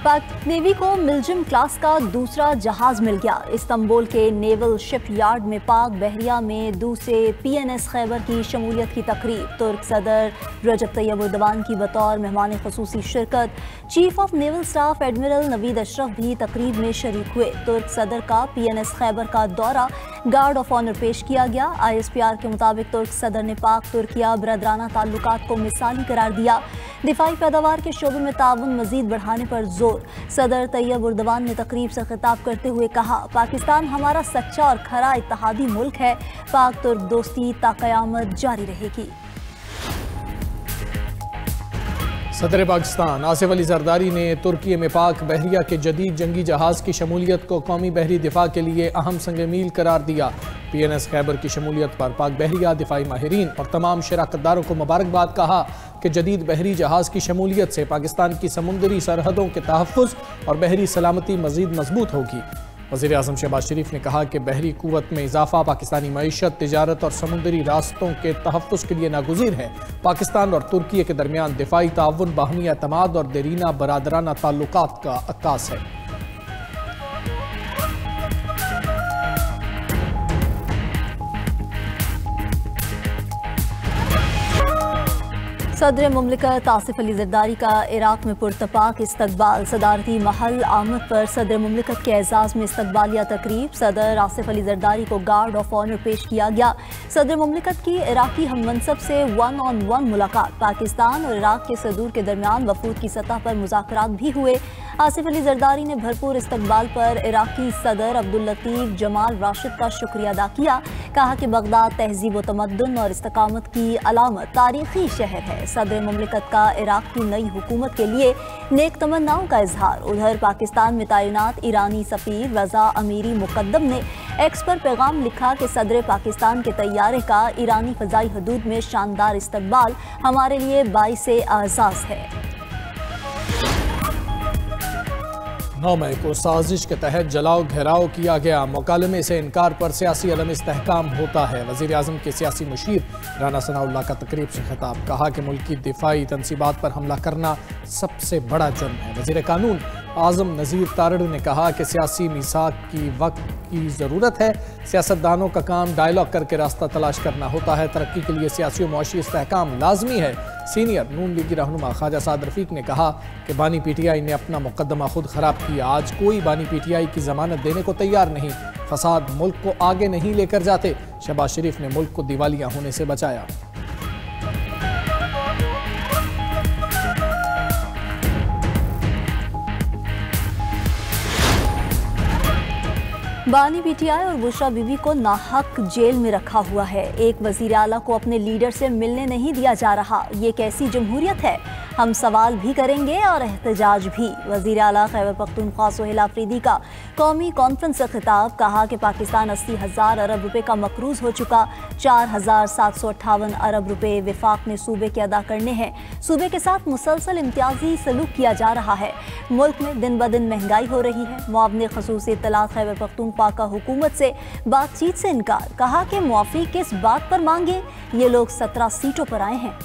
पाक नेवी को मिल्जिम क्लास का दूसरा जहाज मिल गया। इस्तांबुल के नेवल शिपयार्ड में पाक बहरिया में दूसरे PNS खैबर की शमूलियत की तकरीब। तुर्क सदर रजब तैयब एर्दोगान की बतौर मेहमान खसूसी शिरकत। Chief of naval staff admiral Naveed Ashraf भी तकरीब में शरीक हुए। तुर्क सदर का PNS खैबर का दौरा गार्ड ऑफ ऑनर पेश किया गया। ISPR के मुताबिक तुर्क सदर ने पाक तुर्किया बरदराना ताल्लुकात को मिसाली करार दिया। दिफाई पैदावार के शोबे में ताउन मजीद बढ़ाने पर जोर। सदर तैयब एर्दोगान ने तकरीब से खिताब करते हुए कहा, पाकिस्तान हमारा सच्चा और खरा इत्तेहादी मुल्क है। पाक तुर्क दोस्ती ता क़यामत जारी रहेगी। सदर पाकिस्तान आसिफ अली जरदारी ने तुर्की में पाक बहरिया के जदीद जंगी जहाज की शमूलियत को कौमी बहरी दिफा के लिए अहम संग मील करार दिया। PNS खैबर की शमूलियत पर पाक बहरिया दिफाई माहिरीन और तमाम शराकतदारों को मुबारकबाद। कहा कि जदीद बहरी जहाज की शमूलियत से पाकिस्तान की समुंदरी सरहदों के तहफ़्फ़ुज़ और बहरी सलामती मज़ीद मजबूत होगी। वज़ीर आज़म शहबाज शरीफ ने कहा कि बहरी क़ुव्वत में इजाफा पाकिस्तानी मईशत, तिजारत और समुद्री रास्तों के तहफ़्फ़ुज़ के लिए नागुज़ीर है। पाकिस्तान और तुर्की के दरमियान दिफाई ताउन, बाहमी एतमाद और देरीना बरादराना ताल्लुकात का अक्कास है। सदर मुमलिकत आसिफ अली जरदारी का इराक में पुरतपाक इस्तकबाल। सदारती महल आमद पर सदर मुमलिकत के एजाज़ में इस्तकबालिया तकरीब। सदर आसिफ अली जरदारी को गार्ड ऑफ ऑनर पेश किया गया। सदर मुमलिकत की इराकी हम मनसब से 1-on-1 मुलाकात। पाकिस्तान और इराक के सदूर के दरमियान वफूद की सतह पर मुज़ाकरात भी हुए। आसिफ अली जरदारी ने भरपूर इस्तकबाल पर इराकी सदर अब्दुल लतीफ जमाल राशिद का शुक्रिया अदा किया। कहा कि बगदाद तहजीब व तमद्दुन और इस्तकामत की अलामत, तारीखी शहर है। सदर मुमलिकत का इराक की नई हुकूमत के लिए नेक तमन्नाओं का इजहार। उधर पाकिस्तान में तैनात ईरानी सफीर रजा अमीरी मुकद्दम ने एक्स पर पैगाम लिखा कि सदर पाकिस्तान के तैयारे का ईरानी फ़ज़ाई हदूद में शानदार इस्तकबाल हमारे लिए बाइसे आज़ाज़ है। 9 मई को साजिश के तहत जलाओ घेराव किया गया। मुकालमे से इनकार पर सियासी अदम इस्तेहकाम होता है। वज़ीर आज़म के सियासी मुशीर राना सनाउल्लाह का तकरीब से खिताब। कहा कि मुल्क की दिफाई तनसीबात पर हमला करना सबसे बड़ा जुर्म है। वज़ीर कानून आज़म नज़ीर तारड़ ने कहा कि सियासी मीसाक की वक्त की ज़रूरत है। सियासतदानों का काम डायलॉग करके रास्ता तलाश करना होता है। तरक्की के लिए सियासी और मुआशी इस्तेहकाम लाजमी है। सीनियर नून लीगी रहनुमा ख्वाजा साद रफ़ीक ने कहा कि बानी PTI ने अपना मुकदमा खुद ख़राब किया। आज कोई बानी PTI की ज़मानत देने को तैयार नहीं। फसाद मुल्क को आगे नहीं लेकर जाते। शहबाज शरीफ ने मुल्क को दिवालिया होने से बचाया। बानी PTI और बुशरा बीबी को नाहक जेल में रखा हुआ है। एक वज़ीर आला को अपने लीडर से मिलने नहीं दिया जा रहा। ये कैसी जमहूरियत है? हम सवाल भी करेंगे और एहतजाज भी। वज़ीर आला खैबर पख्तूनख्वा सोहेल आफरीदी का कौमी कॉन्फ्रेंस से खिताब। कहा कि पाकिस्तान 80,000 अरब रुपए का मकरूज हो चुका। 4,758 अरब रुपए विफाक ने सूबे के अदा करने हैं। सूबे के साथ मुसलसल इम्तियाजी सलूक किया जा रहा है। मुल्क में दिन ब दिन महंगाई हो रही है। मुआवने खसूसी इत्तलात खैबर पख्तूनख्वा का हुकूमत से बातचीत से इनकार। कहा कि मुआफ़ी किस बात पर मांगे? ये लोग 17 सीटों पर आए हैं।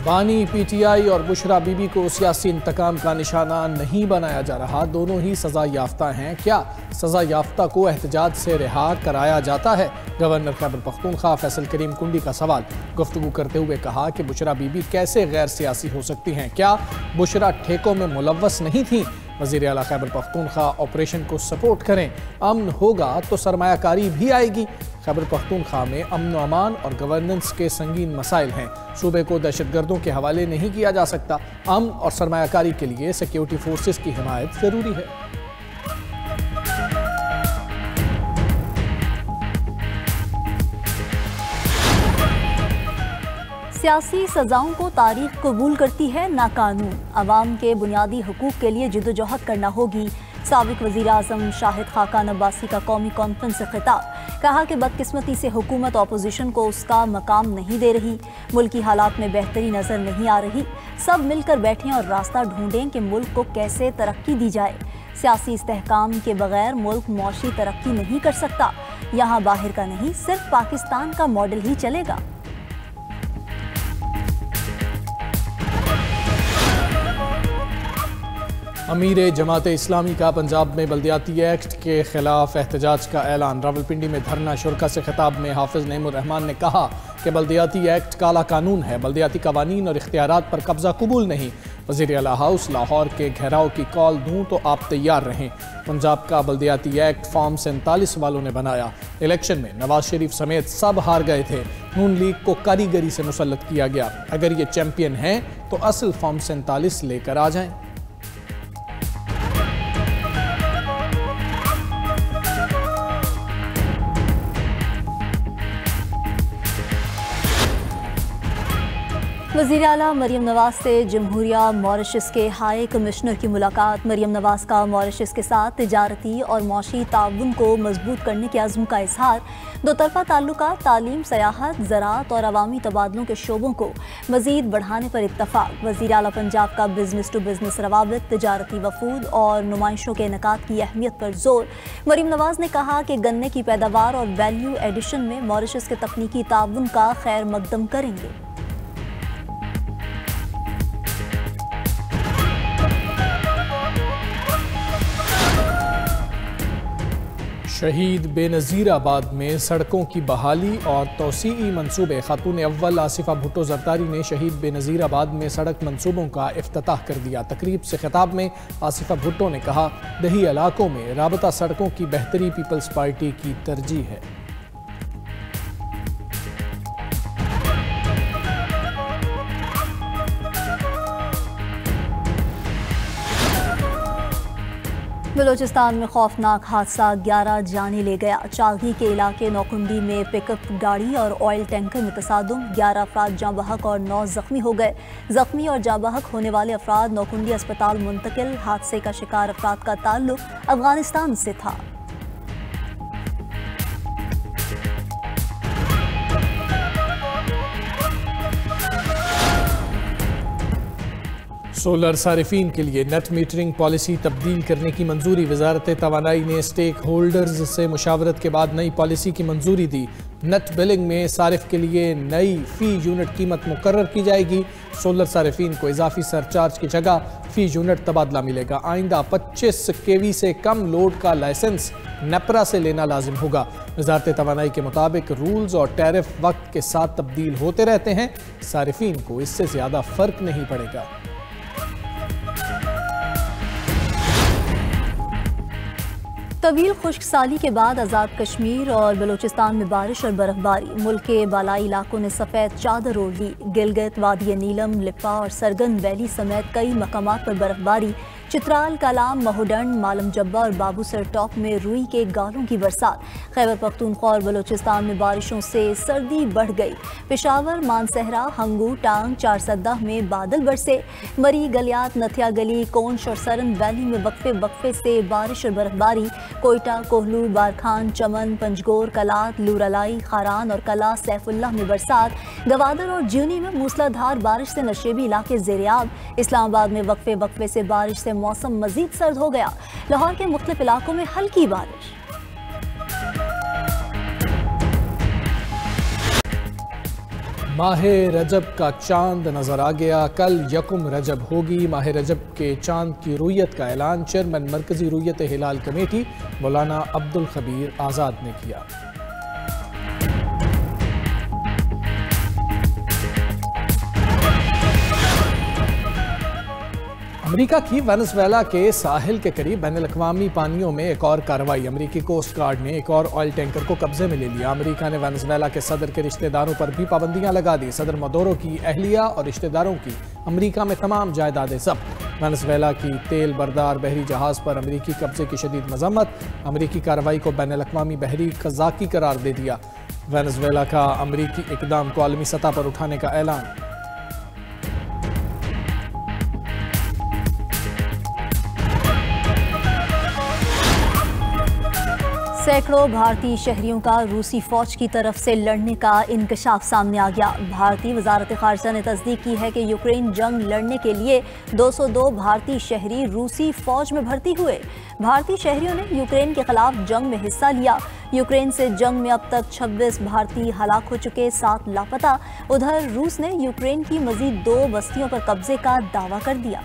बानी PTI और बुशरा बीबी को सियासी इंतकाम का निशाना नहीं बनाया जा रहा। दोनों ही सज़ा याफ्ता हैं। क्या सज़ा याफ्ता को एहतजाज से रिहा कराया जाता है? गवर्नर खैबर पख्तूनख्वा फैसल करीम कुंडी का सवाल। गुफ्तगू करते हुए कहा कि बुशरा बीबी कैसे गैर सियासी हो सकती हैं? क्या बुशरा ठेकों में मुलव्वस नहीं थी? वज़ीर आला खैबर पख्तूनख्वा ऑपरेशन को सपोर्ट करें। अमन होगा तो सरमायाकारी भी आएगी। खैबर पख्तूनख्वा में अमन व अमान और गवर्नेंस के संगीन मसाइल हैं। सूबे को दहशतगर्दों के हवाले नहीं किया जा सकता। अमन और सरमायाकारी के लिए सिक्योरिटी फोर्सेस की हिमायत ज़रूरी है। सियासी सजाओं को तारीख कबूल करती है ना कानून। अवाम के बुनियादी हकूक़ के लिए जिद्दोजहद करना होगी। साबिक वज़ीर आज़म शाहिद खाकान अब्बासी का कौमी कॉन्फ्रेंस से खिताब। कहा कि बदकिस्मती से हुकूमत अपोजिशन को उसका मकाम नहीं दे रही। मुल्की हालात में बेहतरी नज़र नहीं आ रही। सब मिलकर बैठें और रास्ता ढूंढें कि मुल्क को कैसे तरक्की दी जाए। सियासी इस्तेहकाम के बगैर मुल्क मुआशी तरक्की नहीं कर सकता। यहाँ बाहर का नहीं, सिर्फ पाकिस्तान का मॉडल ही चलेगा। अमीर जमात इस्लामी का पंजाब में बल्दियाती एक्ट के खिलाफ एहतजाज का ऐलान। रावलपिंडी में धरना शुरा से खिताब में हाफिज नईमुर रहमान ने कहा कि बल्दियाती एक्ट काला कानून है, बल्दियाती कवानीन और इख्तियारात पर कब्जा कबूल नहीं। वज़ीर आला हाउस लाहौर के घेराव की कॉल दूं तो आप तैयार रहें। पंजाब का बल्दियाती एक्ट फॉर्म 47 वालों ने बनाया। इलेक्शन में नवाज शरीफ समेत सब हार गए थे। नून लीग को कारीगरी से मुसल्लत किया गया। अगर ये चैंपियन हैं तो असल फॉर्म 47 लेकर आ जाएं। वज़ीर आला मरियम नवाज से जमहूरिया मॉरिशस के हाई कमिश्नर की मुलाकात। मरियम नवाज का मॉरिशस के साथ तिजारती और मौशी ताउन को मजबूत करने के अज़्म का इजहार। दो तरफ़ा ताल्लुकात, तालीम, सयाहत, ज़राअत और अवामी तबादलों के शोबों को मज़ीद बढ़ाने पर इत्तफ़ाक़। वज़ीर आला पंजाब का बिजनेस टू बिजनेस रवाबित, तिजारती वफूद और नुमाइशों के इनेकाद की अहमियत पर जोर। मरियम नवाज ने कहा कि गन्ने की पैदावार और वैल्यू एडिशन में मॉरिशस के तकनीकी ताउन का खैर मकदम करेंगे। शहीद बेनज़ीराबाद में सड़कों की बहाली और तोसीई मंसूबे। खातून अव्वल आसिफा भुट्टो जरदारी ने शहीद बेनज़ीराबाद में सड़क मंसूबों का इफ्तिताह कर दिया। तकरीब से खिताब में आसिफा भुट्टो ने कहा, दही इलाकों में राबता सड़कों की बेहतरी पीपल्स पार्टी की तरजीह है। बलोचिस्तान में खौफनाक हादसा, 11 जाने ले गया। चालगी के इलाके नौकुंडी में पिकअप गाड़ी और ऑयल टैंकर में तसादुम, 11 अफराद जाँ बहक और 9 जख्मी हो गए। जख्मी और जाँ बहक होने वाले अफराद नौकुंडी अस्पताल मुंतकिल। हादसे का शिकार अफराद का ताल्लुक अफगानिस्तान से था। सोलर सारिफीन के लिए नेट मीटरिंग पॉलिसी तब्दील करने की मंजूरी। वजारत तवानाई ने स्टेक होल्डर्स से मुशावरत के बाद नई पॉलिसी की मंजूरी दी। नेट बिलिंग में सारिफ के लिए नई फ़ी यूनिट कीमत मुकर्रर की जाएगी। सोलर सारिफीन को इजाफी सरचार्ज की जगह फ़ी यूनिट तबादला मिलेगा। आइंदा 25 केवी से कम लोड का लाइसेंस नेपरा से लेना लाजिम होगा। वजारत तवानाई के मुताबिक रूल्स और टैरिफ वक्त के साथ तब्दील होते रहते हैं। सारिफीन को इससे ज़्यादा फ़र्क नहीं पड़ेगा। तवील खुश्क साली के बाद आज़ाद कश्मीर और बलूचिस्तान में बारिश और बर्फबारी। मुल्क के बालाई इलाकों ने सफ़ेद चादर ओढ़ ली। गिलगित, वादी नीलम, लिप्पा और सरगन वैली समेत कई मकामात पर बर्फबारी। चित्राल, कलाम, महुडंड, मालम जब्बा और बाबूसर टॉप में रुई के गालों की बरसात। खैबर पख्तूनख्वा और बलूचिस्तान में बारिशों से सर्दी बढ़ गई। पेशावर, मानसहरा, हंगू, टांग, चारसद्दा में बादल बरसे। मरी, गलियात, नथिया गली, कोंश और सरन वैली में वक्फे वक्फे से बारिश और बर्फबारी। कोयटा, कोहलू, बारखान, चमन, पंजगोर, कलात, लूरलाई, खारान और कला सैफुल्लाह में बरसात। गवादर और ज्यूनी में मूसलाधार बारिश से नशेबी इलाके ज़ेरियाब। इस्लामाबाद में वक्फे वक्फे से बारिश से मौसम मजीद सर्द हो गया। लाहौर के मुख्तलिफ इलाकों में हल्की बारिश। माह रजब का चांद नजर आ गया। कल यकुम रजब होगी। माह रजब के चांद की रुयत का ऐलान चेयरमैन मरकजी रुयत हिलाल कमेटी मौलाना अब्दुल खबीर आज़ाद ने किया। अमेरिका की वेनेजुएला के साहिल के करीब बैनुल-अक़वामी पानियों में एक और कार्रवाई। अमेरिकी कोस्ट गार्ड ने एक और ऑयल टैंकर को कब्जे में ले लिया। अमेरिका ने वेनेजुएला के सदर के रिश्तेदारों पर भी पाबंदियां लगा दी। सदर मदोरो की अहलिया और रिश्तेदारों की अमेरिका में तमाम जायदादें जब्त। वेनेजुएला की तेल बरदार बहरी जहाज पर अमेरिकी कब्जे की शदीद मजम्मत। अमेरिकी कार्रवाई को बैनुल-अक़वामी बहरी क़ज़ाक़ी करार दे दिया। वेनेजुएला का अमेरिकी इक़दाम को आलमी सतह पर उठाने का ऐलान। सैकड़ों भारतीय शहरियों का रूसी फौज की तरफ से लड़ने का इंकशाफ सामने आ गया। भारतीय वजारत खारजा ने तस्दीक की है कि यूक्रेन जंग लड़ने के लिए 202 भारतीय शहरी रूसी फौज में भर्ती हुए। भारतीय शहरियों ने यूक्रेन के खिलाफ जंग में हिस्सा लिया। यूक्रेन से जंग में अब तक 26 भारतीय हलाक हो चुके, 7 लापता। उधर रूस ने यूक्रेन की मजीद 2 बस्तियों पर कब्जे का दावा कर दिया।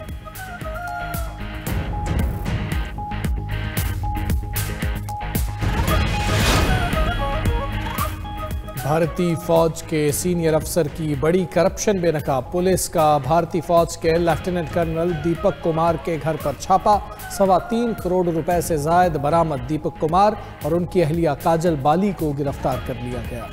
भारतीय फौज के सीनियर अफसर की बड़ी करप्शन बेनकाब। पुलिस का भारतीय फौज के लेफ्टिनेंट कर्नल दीपक कुमार के घर पर छापा। 3.25 करोड़ रुपए से जायद बरामद। दीपक कुमार और उनकी अहलिया काजल बाली को गिरफ्तार कर लिया गया।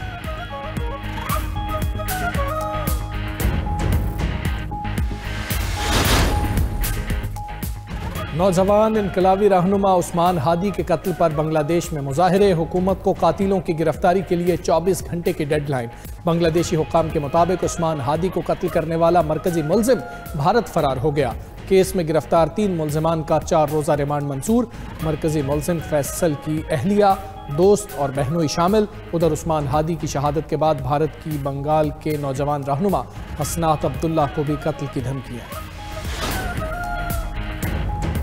नौजवान इनकलाबी रहनुमा उस्मान हादी के कत्ल पर बांग्लादेश में मुजाहिरे। हुकूमत को कातिलों की गिरफ्तारी के लिए 24 घंटे की डेडलाइन। बांग्लादेशी हुक्काम के मुताबिक उस्मान हादी को कत्ल करने वाला मरकजी मुलजिम भारत फरार हो गया। केस में गिरफ्तार 3 मुलजिमान का 4 रोजा रिमांड मंजूर। मरकजी मुलजिम फैसल की अहलिया, दोस्त और बहनोई शामिल। उधर उस्मान हादी की शहादत के बाद भारत की बंगाल के नौजवान रहनुमा हसनात अब्दुल्ला को भी कत्ल की धमकी है।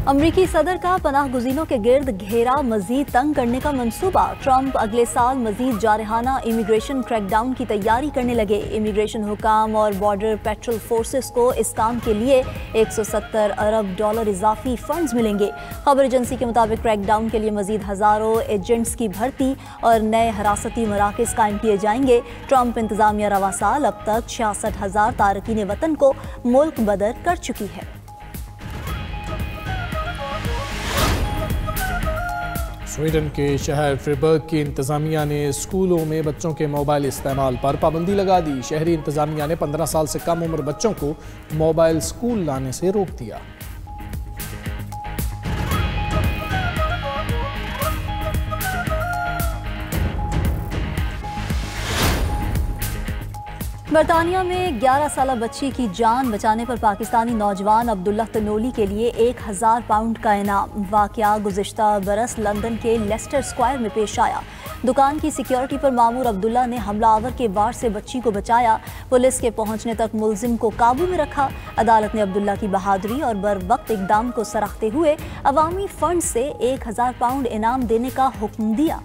अमरीकी सदर का पनाह गुज़ीनों के गिर्द घेरा मजीद तंग करने का मंसूबा। ट्रंप अगले साल मजीद जारहाना इमिग्रेशन क्रैकडाउन की तैयारी करने लगे। इमिग्रेशन हुकाम और बॉर्डर पेट्रोल फोर्सेस को इस काम के लिए $170 अरब इजाफी फंड्स मिलेंगे। खबर एजेंसी के मुताबिक क्रैकडाउन के लिए मजीद हज़ारों एजेंट्स की भर्ती और नए हरासती मराकज़ कायम किए जाएंगे। ट्रंप इंतजामिया रवा साल अब तक 66,000 तारकीन वतन को मुल्क बदर कर चुकी है। स्वीडन के शहर फ्रीबर्ग की इंतजामिया ने स्कूलों में बच्चों के मोबाइल इस्तेमाल पर पाबंदी लगा दी। शहरी इंतजामिया ने 15 साल से कम उम्र बच्चों को मोबाइल स्कूल लाने से रोक दिया। बरतानिया में 11 साला बच्ची की जान बचाने पर पाकिस्तानी नौजवान अब्दुल्ला तनोली के लिए 1000 पाउंड का इनाम। वाकया गुज़िश्ता बरस लंदन के लेस्टर स्क्वायर में पेश आया। दुकान की सिक्योरिटी पर मामूर अब्दुल्ला ने हमलावर के वार से बच्ची को बचाया। पुलिस के पहुंचने तक मुलजिम को काबू में रखा। अदालत ने अब्दुल्ला की बहादुरी और बरवक्त इकदाम को सराहते हुए अवामी फंड से 1000 पाउंड इनाम देने का हुक्म दिया।